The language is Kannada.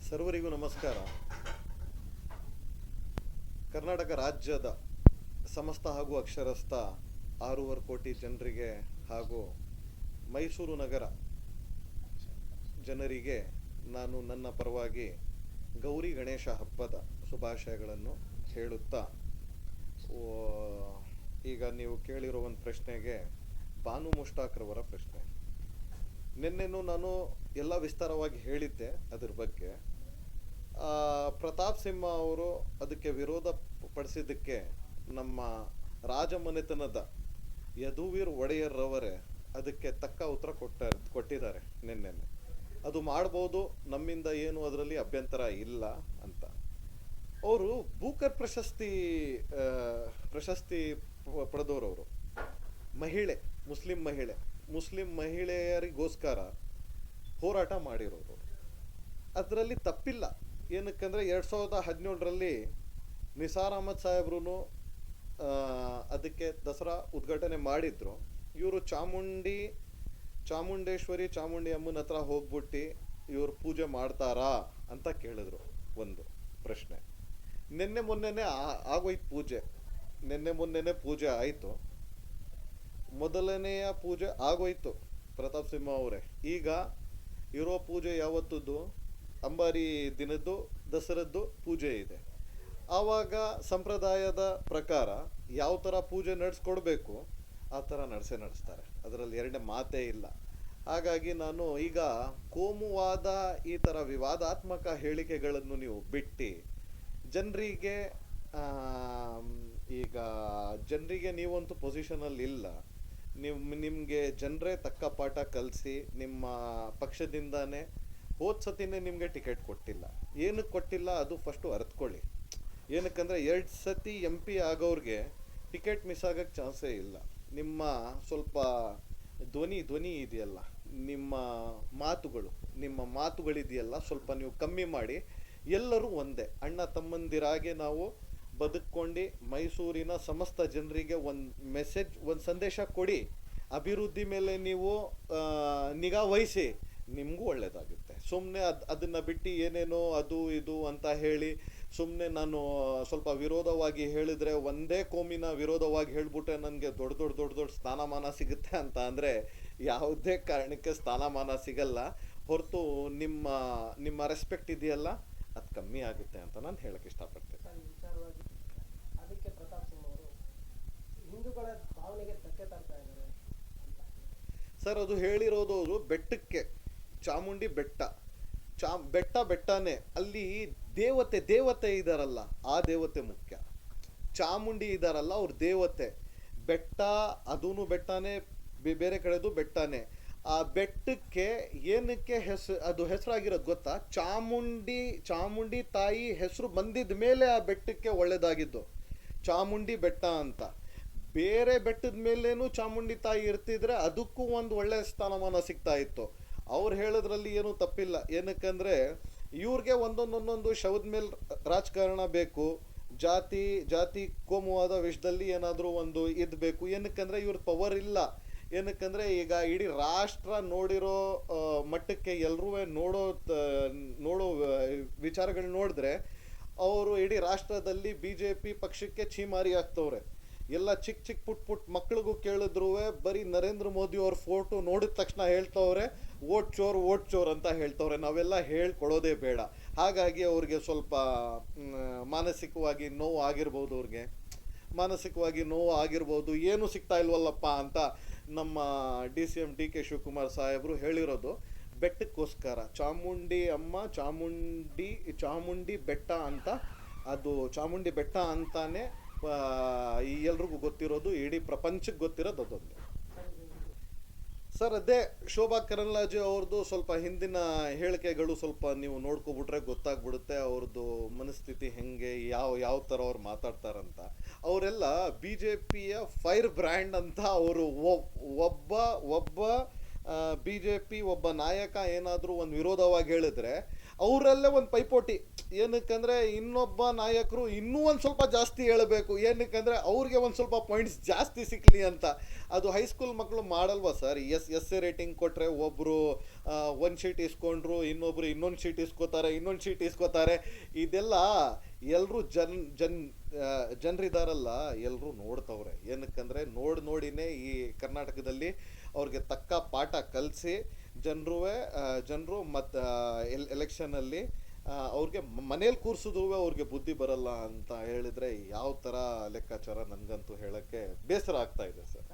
ಸರ್ವರಿಗೂ ನಮಸ್ಕಾರ. ಕರ್ನಾಟಕ ರಾಜ್ಯದ ಸಮಸ್ತ ಹಾಗೂ ಅಕ್ಷರಸ್ಥ 6.5 ಕೋಟಿ ಜನರಿಗೆ ಹಾಗೂ ಮೈಸೂರು ನಗರ ಜನರಿಗೆ ನಾನು ನನ್ನ ಪರವಾಗಿ ಗೌರಿ ಗಣೇಶ ಹಬ್ಬದ ಶುಭಾಶಯಗಳನ್ನು ಹೇಳುತ್ತಾ, ಈಗ ನೀವು ಕೇಳಿರೋ ಒಂದು ಪ್ರಶ್ನೆಗೆ ಬಾನು ಮುಷ್ತಾಕ್ರವರ ಪ್ರಶ್ನೆ. ನಿನ್ನೆನೂ ನಾನು ಎಲ್ಲ ವಿಸ್ತಾರವಾಗಿ ಹೇಳಿದ್ದೆ ಅದ್ರ ಬಗ್ಗೆ. ಪ್ರತಾಪ್ ಸಿಂಹ ಅವರು ಅದಕ್ಕೆ ವಿರೋಧ ಪಡಿಸಿದ್ದಕ್ಕೆ ನಮ್ಮ ರಾಜಮನೆತನದ ಯದುವೀರ್ ಒಡೆಯರ್ರವರೇ ಅದಕ್ಕೆ ತಕ್ಕ ಉತ್ತರ ಕೊಟ್ಟಿದ್ದಾರೆ ನಿನ್ನೆ. ಅದು ಮಾಡ್ಬೋದು, ನಮ್ಮಿಂದ ಏನು ಅದರಲ್ಲಿ ಅಭ್ಯಂತರ ಇಲ್ಲ ಅಂತ. ಅವರು ಬೂಕರ್ ಪ್ರಶಸ್ತಿ ಪಡೆದವರು ಮಹಿಳೆ, ಮುಸ್ಲಿಂ ಮಹಿಳೆಯರಿಗೋಸ್ಕರ ಹೋರಾಟ ಮಾಡಿರೋರು. ಅದರಲ್ಲಿ ತಪ್ಪಿಲ್ಲ. ಏನಕ್ಕಂದರೆ 2017ರಲ್ಲಿ ನಿಸಾರ್ ಅಹಮದ್ ಸಾಹೇಬ್ರು ಅದಕ್ಕೆ ದಸರಾ ಉದ್ಘಾಟನೆ ಮಾಡಿದ್ರು. ಇವರು ಚಾಮುಂಡೇಶ್ವರಿ ಚಾಮುಂಡಿ ಅಮ್ಮನ ಹತ್ರ ಹೋಗ್ಬಿಟ್ಟು ಇವರು ಪೂಜೆ ಮಾಡ್ತಾರಾ ಅಂತ ಕೇಳಿದ್ರು. ಒಂದು ಪ್ರಶ್ನೆ. ನಿನ್ನೆ ಮೊನ್ನೆನೇ ಆಗೋಯ್ತು ಪೂಜೆ. ನಿನ್ನೆ ಮೊನ್ನೆನೇ ಪೂಜೆ ಆಯಿತು. ಮೊದಲನೆಯ ಪೂಜೆ ಆಗೋಯ್ತು ಪ್ರತಾಪ್ ಸಿಂಹ ಅವರೇ. ಈಗ ಇರೋ ಪೂಜೆ ಯಾವತ್ತದ್ದು? ಅಂಬಾರಿ ದಿನದ್ದು ದಸರದ್ದು ಪೂಜೆ ಇದೆ. ಆವಾಗ ಸಂಪ್ರದಾಯದ ಪ್ರಕಾರ ಯಾವ ಥರ ಪೂಜೆ ನಡೆಸ್ಕೊಡ್ಬೇಕು ಆ ಥರ ನಡೆಸ್ತಾರೆ. ಅದರಲ್ಲಿ ಎರಡನೇ ಮಾತೇ ಇಲ್ಲ. ಹಾಗಾಗಿ ನಾನು ಈಗ ಕೋಮುವಾದ ಈ ಥರ ವಿವಾದಾತ್ಮಕ ಹೇಳಿಕೆಗಳನ್ನು ನೀವು ಬಿಟ್ಟು ಜನರಿಗೆ ನೀವಂತೂ ಪೊಸಿಷನಲ್ಲಿ ಇಲ್ಲ. ನಿಮಗೆ ಜನರೇ ತಕ್ಕ ಪಾಠ ಕಲಿಸಿ ನಿಮ್ಮ ಪಕ್ಷದಿಂದಾನೇ ಹೋದ ಸತಿನೇ ನಿಮಗೆ ಟಿಕೆಟ್ ಕೊಟ್ಟಿಲ್ಲ. ಏನಕ್ಕೆ ಕೊಟ್ಟಿಲ್ಲ ಅದು ಫಸ್ಟು ಅರ್ಥಕೊಳ್ಳಿ. ಏನಕ್ಕಂದರೆ 2 ಸತಿ MP ಆಗೋರಿಗೆ ಟಿಕೆಟ್ ಮಿಸ್ ಆಗೋಕ್ಕೆ ಚಾನ್ಸೇ ಇಲ್ಲ. ನಿಮ್ಮ ಸ್ವಲ್ಪ ಧ್ವನಿ ಇದೆಯಲ್ಲ, ನಿಮ್ಮ ಮಾತುಗಳಿದೆಯಲ್ಲ, ಸ್ವಲ್ಪ ನೀವು ಕಮ್ಮಿ ಮಾಡಿ. ಎಲ್ಲರೂ ಒಂದೇ ಅಣ್ಣ ತಮ್ಮಂದಿರಾಗೆ ನಾವು ಬದುಕೊಂಡು ಮೈಸೂರಿನ ಸಮಸ್ತ ಜನರಿಗೆ ಒಂದು ಸಂದೇಶ ಕೊಡಿ. ಅಭಿವೃದ್ಧಿ ಮೇಲೆ ನೀವು ನಿಗಾ ವಹಿಸಿ, ನಿಮಗೂ ಒಳ್ಳೆಯದಾಗುತ್ತೆ. ಸುಮ್ಮನೆ ಅದನ್ನು ಬಿಟ್ಟು ಏನೇನೋ ಅದು ಇದು ಅಂತ ಹೇಳಿ ಸುಮ್ಮನೆ ನಾನು ಸ್ವಲ್ಪ ವಿರೋಧವಾಗಿ ಹೇಳಿದರೆ, ಒಂದೇ ಕೋಮಿನ ವಿರೋಧವಾಗಿ ಹೇಳ್ಬಿಟ್ಟೆ ನನಗೆ ದೊಡ್ಡ ಸ್ಥಾನಮಾನ ಸಿಗುತ್ತೆ ಅಂತ ಅಂದರೆ ಯಾವುದೇ ಕಾರಣಕ್ಕೆ ಸ್ಥಾನಮಾನ ಸಿಗಲ್ಲ. ಹೊರತು ನಿಮ್ಮ ರೆಸ್ಪೆಕ್ಟ್ ಇದೆಯಲ್ಲ ಅದು ಕಮ್ಮಿ ಆಗುತ್ತೆ ಅಂತ ನಾನು ಹೇಳಕ್ಕೆ ಇಷ್ಟಪಡ್ತೇನೆ. ಅದಕ್ಕೆ ಪ್ರತಾಪ್ ಸಿಂಹ ಅವರು ಹಿಂದೂಗಳ ಭಾವನೆಗೆ ಧಕ್ಕೆ ತರ್ತಾ ಇದ್ದಾರೆ ಸರ್. ಅದು ಹೇಳಿರೋದು ಅವರು ಬೆಟ್ಟಕ್ಕೆ, ಚಾಮುಂಡಿ ಬೆಟ್ಟನೇ. ಅಲ್ಲಿ ದೇವತೆ ಇದಾರಲ್ಲ, ಆ ದೇವತೆ ಮುಖ್ಯ. ಚಾಮುಂಡಿ ಇದಾರಲ್ಲ ಅವ್ರ ದೇವತೆ. ಬೆಟ್ಟ ಅದೂ ಬೆಟ್ಟನೇ, ಬೇರೆ ಕಡೆದು ಬೆಟ್ಟನೇ. ಆ ಬೆಟ್ಟಕ್ಕೆ ಏನಕ್ಕೆ ಹೆಸರಾಗಿರೋದು ಗೊತ್ತಾ? ಚಾಮುಂಡಿ ತಾಯಿ ಹೆಸರು ಬಂದಿದ ಮೇಲೆ ಆ ಬೆಟ್ಟಕ್ಕೆ ಒಳ್ಳೇದಾಗಿದ್ದು ಚಾಮುಂಡಿ ಬೆಟ್ಟ ಅಂತ. ಬೇರೆ ಬೆಟ್ಟದ ಮೇಲೇನು ಚಾಮುಂಡಿ ತಾಯಿ ಇರ್ತಿದ್ರೆ ಅದಕ್ಕೂ ಒಂದು ಒಳ್ಳೆ ಸ್ಥಾನಮಾನ ಸಿಗ್ತಾ ಇತ್ತು. ಅವ್ರು ಹೇಳೋದ್ರಲ್ಲಿ ಏನೂ ತಪ್ಪಿಲ್ಲ. ಏನಕ್ಕಂದರೆ ಇವ್ರಿಗೆ ಒಂದೊಂದು ಶವದ ಮೇಲೆ ರಾಜಕಾರಣ ಬೇಕು. ಜಾತಿ ಕೋಮುವಾದ ವಿಷಯದಲ್ಲಿ ಏನಾದರೂ ಒಂದು ಬೇಕು. ಏನಕ್ಕಂದರೆ ಇವ್ರ ಪವರ್ ಇಲ್ಲ. ಏನಕ್ಕಂದರೆ ಈಗ ಇಡೀ ರಾಷ್ಟ್ರ ನೋಡಿರೋ ಮಟ್ಟಕ್ಕೆ ಎಲ್ಲರೂ ನೋಡೋ ವಿಚಾರಗಳು ನೋಡಿದ್ರೆ ಅವರು ಇಡೀ ರಾಷ್ಟ್ರದಲ್ಲಿ BJP ಪಕ್ಷಕ್ಕೆ ಛೀಮಾರಿ ಆಗ್ತವ್ರೆ. ಎಲ್ಲ ಚಿಕ್ಕ ಪುಟ್ ಮಕ್ಳಿಗೂ ಕೇಳಿದ್ರು ಬರೀ ನರೇಂದ್ರ ಮೋದಿ ಅವ್ರ ಫೋಟೋ ನೋಡಿದ ತಕ್ಷಣ ಹೇಳ್ತವ್ರೆ ವೋಟ್ ಚೋರ್ ಅಂತ ಹೇಳ್ತವ್ರೆ. ನಾವೆಲ್ಲ ಹೇಳ್ಕೊಡೋದೇ ಬೇಡ. ಹಾಗಾಗಿ ಅವ್ರಿಗೆ ಸ್ವಲ್ಪ ಮಾನಸಿಕವಾಗಿ ನೋವು ಆಗಿರ್ಬೋದು. ಏನು ಸಿಗ್ತಾ ಇಲ್ವಲ್ಲಪ್ಪ ಅಂತ ನಮ್ಮ DCM DK ಶಿವಕುಮಾರ್ ಸಾಹೇಬರು ಹೇಳಿರೋದು ಬೆಟ್ಟಕ್ಕೋಸ್ಕರ. ಚಾಮುಂಡಿ ಅಮ್ಮ ಚಾಮುಂಡಿ ಬೆಟ್ಟ ಅಂತ, ಅದು ಚಾಮುಂಡಿ ಬೆಟ್ಟ ಅಂತಾನೆ ಎಲ್ರಿಗೂ ಗೊತ್ತಿರೋದು, ಇಡೀ ಪ್ರಪಂಚಕ್ಕೆ ಗೊತ್ತಿರೋದು ಅದೊಂದು. ಸರ್, ಅದೇ ಶೋಭಾ ಕರಂದ್ಲಾಜೆ ಅವ್ರದ್ದು ಸ್ವಲ್ಪ ಹಿಂದಿನ ಹೇಳಿಕೆಗಳು ಸ್ವಲ್ಪ ನೀವು ನೋಡ್ಕೊಬಿಟ್ರೆ ಗೊತ್ತಾಗ್ಬಿಡುತ್ತೆ ಅವ್ರದ್ದು ಮನಸ್ಥಿತಿ ಹೆಂಗೆ, ಯಾವ ಥರ ಅವ್ರು ಮಾತಾಡ್ತಾರಂತ. ಅವರೆಲ್ಲ BJPಯ ಫೈರ್ ಬ್ರ್ಯಾಂಡ್ ಅಂತ. ಅವರು ಒಬ್ಬ BJP ಒಬ್ಬ ನಾಯಕ ಏನಾದರೂ ಒಂದು ವಿರೋಧವಾಗಿ ಹೇಳಿದ್ರೆ ಅವರಲ್ಲೇ ಒಂದು ಪೈಪೋಟಿ. ಏನಕ್ಕಂದರೆ ಇನ್ನೊಬ್ಬ ನಾಯಕರು ಇನ್ನೂ ಒಂದು ಸ್ವಲ್ಪ ಜಾಸ್ತಿ ಹೇಳಬೇಕು, ಏನಕ್ಕಂದರೆ ಅವ್ರಿಗೆ ಒಂದು ಸ್ವಲ್ಪ ಪಾಯಿಂಟ್ಸ್ ಜಾಸ್ತಿ ಸಿಕ್ಕಲಿ ಅಂತ. ಅದು ಹೈಸ್ಕೂಲ್ ಮಕ್ಕಳು ಮಾಡಲ್ವಾ ಸರ್? ಎಸ್ ಎ ರೇಟಿಂಗ್ ಕೊಟ್ಟರೆ ಒಬ್ಬರು ಒಂದು ಶೀಟ್ ಇಸ್ಕೊಂಡ್ರು, ಇನ್ನೊಬ್ರು ಇನ್ನೊಂದು ಶೀಟ್ ಇಸ್ಕೋತಾರೆ, ಇನ್ನೊಂದು ಶೀಟ್ ಇಸ್ಕೋತಾರೆ. ಇದೆಲ್ಲ ಎಲ್ಲರೂ ಜನರಿದಾರಲ್ಲ, ಎಲ್ಲರೂ ನೋಡ್ತವ್ರೆ. ಏನಕ್ಕಂದರೆ ನೋಡಿನೇ ಈ ಕರ್ನಾಟಕದಲ್ಲಿ ಅವ್ರಿಗೆ ತಕ್ಕ ಪಾಠ ಕಲಿಸಿ ಜನರು ಮತ್ತು ಎಲೆಕ್ಷನಲ್ಲಿ ಅವ್ರಿಗೆ ಮನೇಲಿ ಕೂರಿಸಿದ್ರು ಅವ್ರಿಗೆ ಬುದ್ಧಿ ಬರಲ್ಲ ಅಂತ ಹೇಳಿದರೆ ಯಾವ ಥರ ಲೆಕ್ಕಾಚಾರ, ನನಗಂತೂ ಹೇಳೋಕ್ಕೆ ಬೇಸರ ಆಗ್ತಾ ಇದೆ ಸರ್.